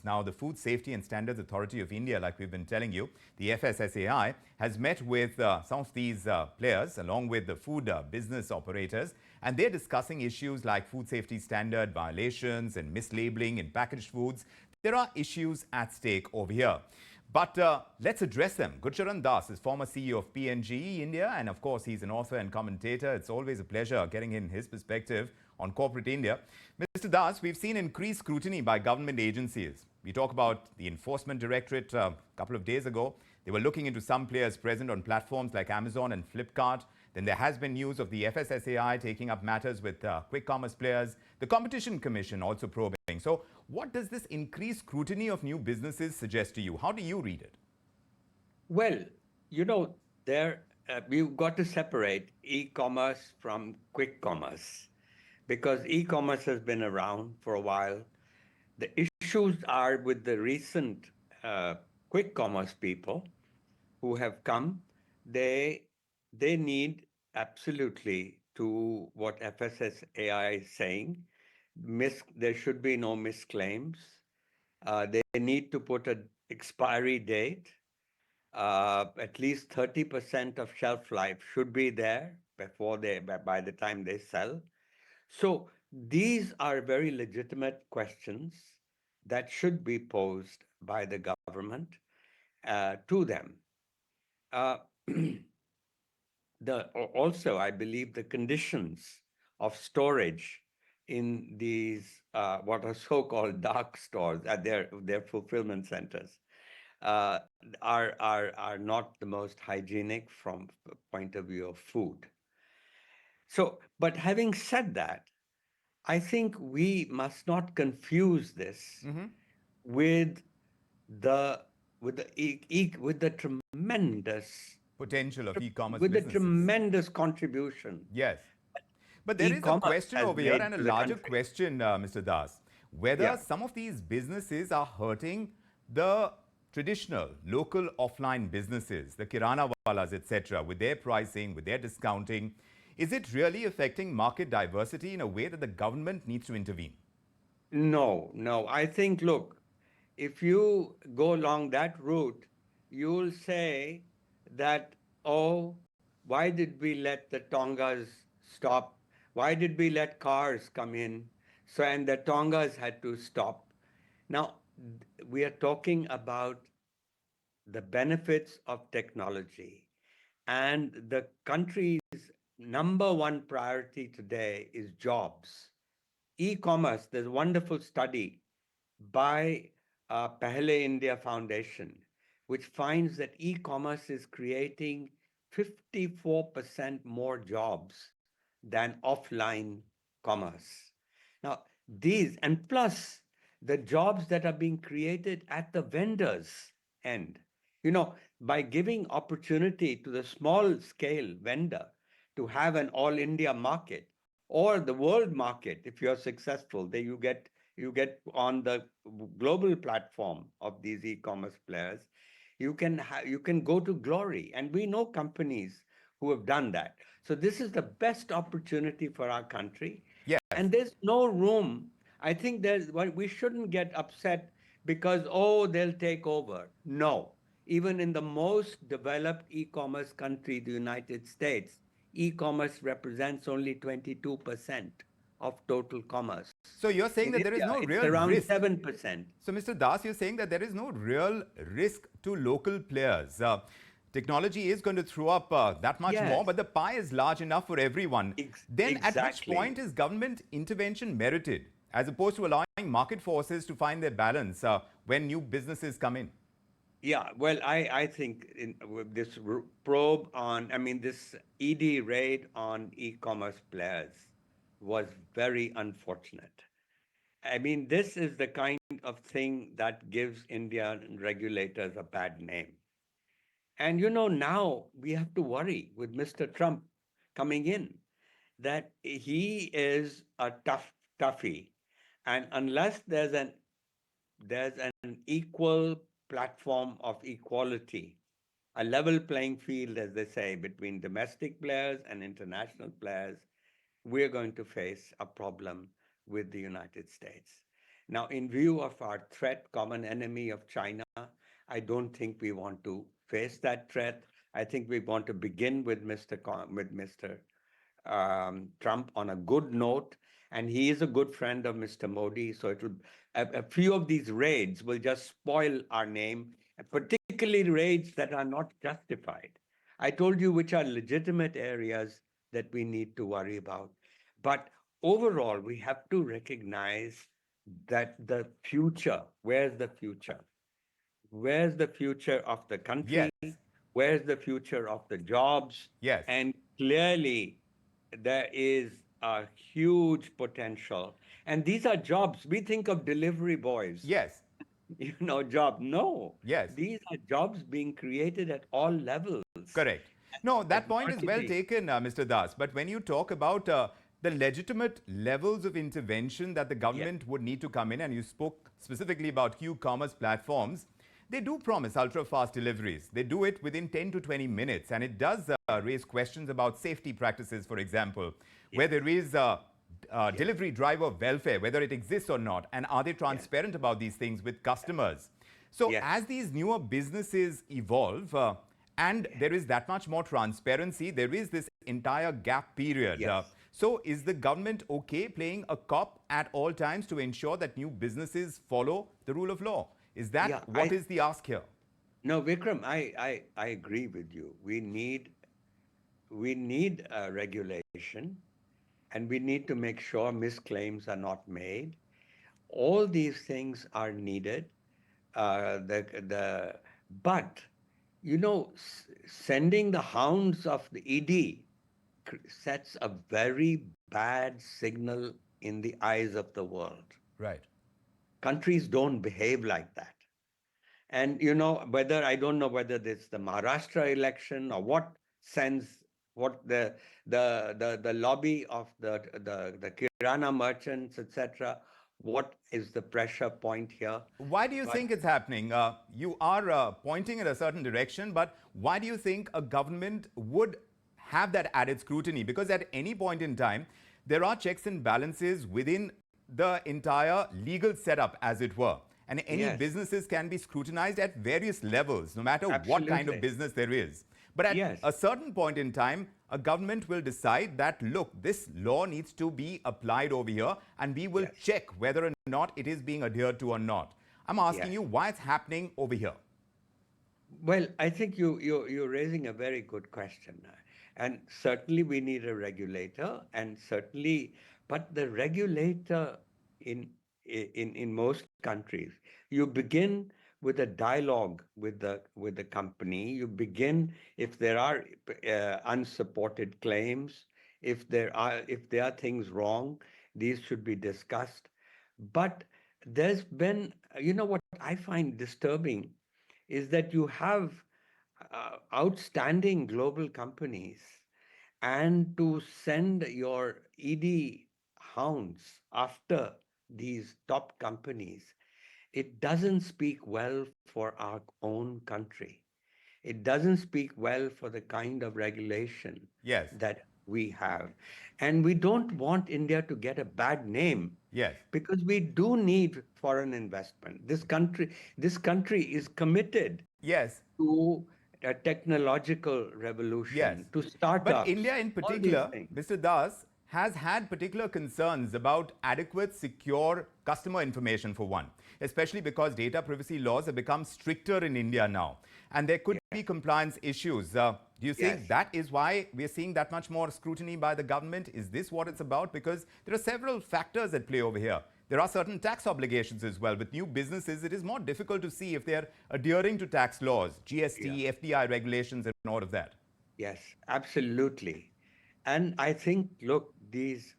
e-commerce. Now, the Food Safety and Standards Authority of India, like we've been telling you, the FSSAI, has met with some of these players along with the food business operators, and they're discussing issues like food safety standard violations and mislabeling in packaged foods. There are issues at stake over here. But let's address them. Gurcharan Das is former CEO of P&G India, and of course, he's an author and commentator. It's always a pleasure getting in his perspective on corporate India. Mr. Das, we've seen increased scrutiny by government agencies. We talk about the Enforcement Directorate a couple of days ago. They were looking into some players present on platforms like Amazon and Flipkart. Then there has been news of the FSSAI taking up matters with quick commerce players. The Competition Commission also probing. So what does this increased scrutiny of new businesses suggest to you? How do you read it? Well, we've got to separate e-commerce from quick commerce, because e-commerce has been around for a while. The issues are with the recent quick commerce people who have come. They need absolutely to what FSSAI is saying. There should be no misclaims. They need to put an expiry date. At least 30% of shelf life should be there by the time they sell. So these are very legitimate questions that should be posed by the government to them. Also, I believe the conditions of storage in these what are so-called dark stores at their fulfillment centers are not the most hygienic from the point of view of food. So, but having said that, I think we must not confuse this with the tremendous potential of e-commerce with businesses. the tremendous contribution. Yes. But there is a question over here, and a larger question, Mr. Das, whether some of these businesses are hurting the traditional local offline businesses, the kirana walas, etc., with their pricing, with their discounting. Is it really affecting market diversity in a way that the government needs to intervene? No. I think, look, if you go along that route, you'll say that, oh, why did we let the Tongas stop? Why did we let cars come in? So, and the Tongas had to stop. Now, we are talking about the benefits of technology, and the country's number one priority today is jobs. E-commerce, there's a wonderful study by Pehle India Foundation, which finds that e-commerce is creating 54% more jobs than offline commerce. Now, these, and plus the jobs that are being created at the vendors' end, by giving opportunity to the small scale vendor to have an all India market or the world market. If you're successful, then you get on the global platform of these e-commerce players. You can go to glory, and we know companies who have done that. So this is the best opportunity for our country. Yes. And there's no room. I think we shouldn't get upset because, they'll take over. No. Even in the most developed e-commerce country, the United States, e-commerce represents only 22% of total commerce. So you're saying that there is no real around risk. 7%. So Mr. Das, you're saying that there is no real risk to local players. Technology is going to throw up that much more, but the pie is large enough for everyone. Then at which point is government intervention merited, as opposed to allowing market forces to find their balance when new businesses come in? Yeah, well, I think this probe this ED raid on e-commerce players was very unfortunate. This is the kind of thing that gives Indian regulators a bad name. And now we have to worry with Mr. Trump coming in that he is a toughie. And unless there's an equal platform of equality, a level playing field, as they say, between domestic players and international players, we're going to face a problem with the United States. Now, in view of our threat, common enemy of China, I don't think we want to face that threat. I think we want to begin with Mr. Trump on a good note, and he is a good friend of Mr. Modi. So a few of these raids will just spoil our name, and particularly raids that are not justified. I told you which are legitimate areas that we need to worry about. But overall, we have to recognize that the future, where's the future? Where's the future of the country? Yes, Where's the future of the jobs? yes, And clearly, there is a huge potential. And these are jobs. We think of delivery boys, yes, job. No, yes. these are jobs being created at all levels. Correct. No, that At point is well marketing. taken, Mr. Das. But when you talk about the legitimate levels of intervention that the Yeah, government would need to come in, and you spoke specifically about Q-commerce platforms, they do promise ultra-fast deliveries. They do it within 10 to 20 minutes, and it does raise questions about safety practices, for example, where yes, there is yes, delivery driver welfare, whether it exists or not, and are they yes, transparent about these things with customers? So yes, as these newer businesses evolve, and yes, there is that much more transparency, there is this entire gap period. yes. So is the government okay playing a cop at all times to ensure that new businesses follow the rule of law? Is that Yeah, what is the ask here? no, Vikram, I agree with you. We need regulation, and we need to make sure misclaims are not made. All these things are needed. The but sending the hounds of the ED sets a very bad signal in the eyes of the world. Right. Countries don't behave like that. And whether I don't know whether it's the Maharashtra election or what sends what the lobby of the Kirana merchants, etc. What is the pressure point here? Why do you But think it's happening? You are pointing in a certain direction, but why do you think a government would have that added scrutiny? Because at any point in time, there are checks and balances within the entire legal setup, as it were. And any yes, businesses can be scrutinized at various levels, no matter what kind of absolutely. business there is. But at Yes, a certain point in time, a government will decide that, look, this law needs to be applied over here, and we will yes, check whether or not it is being adhered to or not. I'm asking yes. you why it's happening over here. Well, I think you're raising a very good question, and certainly we need a regulator, and certainly, but the regulator in in most countries, you begin with a dialogue with the company. You begin if there are unsupported claims, if there are things wrong, these should be discussed. But there's been, what I find disturbing is that you have outstanding global companies, and to send your ED hounds after these top companies, it doesn't speak well for our own country. It doesn't speak well for the kind of regulation Yes, that we have. And we don't want India to get a bad name, yes, because we do need foreign investment. This country is committed yes, to a technological yes. revolution, to But startups, India in all these particular, things. Mr. Das, has had particular concerns about adequate, secure customer information, for one, especially because data privacy laws have become stricter in India now. And there could Yeah. be compliance issues. Do you Yes. think that is why we're seeing that much more scrutiny by the government? Is this what it's about? Because there are several factors at play over here. There are certain tax obligations as well. With new businesses, it is more difficult to see if they're adhering to tax laws, Yeah. GST, FDI regulations, and all of that. Yes, absolutely. And I think, look, these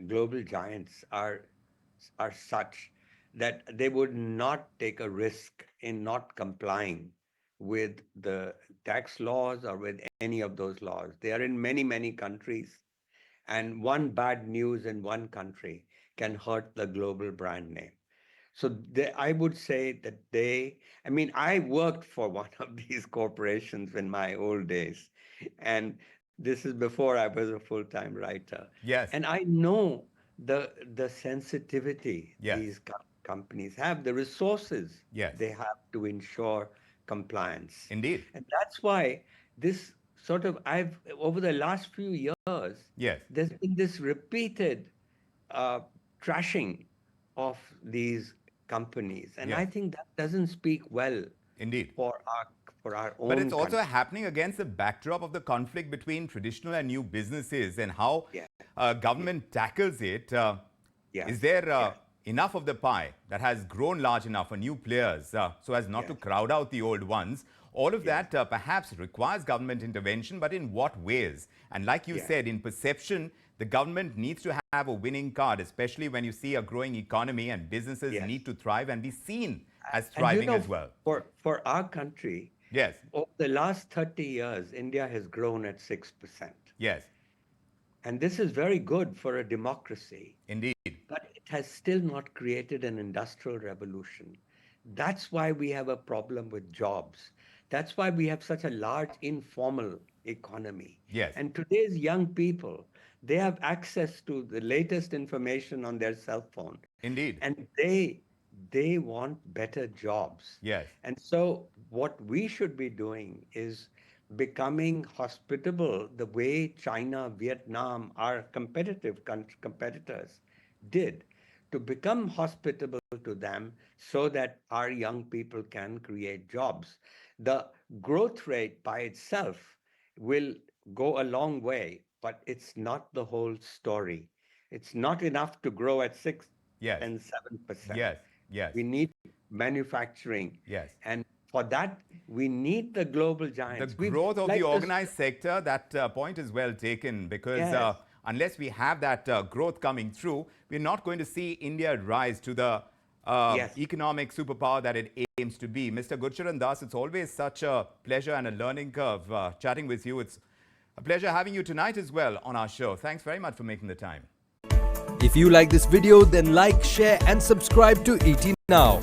global giants are such that they would not take a risk in not complying with the tax laws or with any of those laws. They are in many, many countries, and one bad news in one country can hurt the global brand name. So I would say that I mean, I worked for one of these corporations in my old days, and this is before I was a full-time writer. Yes. And I know the sensitivity Yes. these companies have, the resources Yes. they have to ensure compliance. Indeed. And that's why this sort of, I've, over the last few years, Yes. there's been this repeated uh, trashing of these companies. And Yes. I think that doesn't speak well Indeed. for our But it's own also country. happening against the backdrop of the conflict between traditional and new businesses and how Yeah. government tackles it. Yes. Is there Yes. enough of the pie that has grown large enough for new players so as not to Yes. crowd out the old ones? All of Yes. that perhaps requires government intervention, but in what ways? And like you Yes. said, in perception, the government needs to have a winning card, especially when you see a growing economy and businesses Yes. need to thrive and be seen as And thriving as well. for our country, Yes, over the last 30 years, India has grown at 6%. yes, And this is very good for a democracy, indeed. but it has still not created an industrial revolution. That's why we have a problem with jobs. That's why we have such a large informal economy. Yes, And today's young people, they have access to the latest information on their cell phone, indeed. and they want better jobs. Yes, And so what we should be doing is becoming hospitable the way China, Vietnam, our competitors did, to become hospitable to them so that our young people can create jobs. The growth rate by itself will go a long way, but it's not the whole story. It's not enough to grow at 6 yes, and 7%. yes, yes, We need manufacturing. yes. And for that, we need the global The giants. growth of Like the this- organized sector, that point is well taken because Yes. unless we have that growth coming through, we're not going to see India rise to the Yes. economic superpower that it aims to be. Mr. Gurcharan Das, it's always such a pleasure and a learning curve chatting with you. It's a pleasure having you tonight as well on our show. Thanks very much for making the time. If you like this video, then like, share and subscribe to ET Now.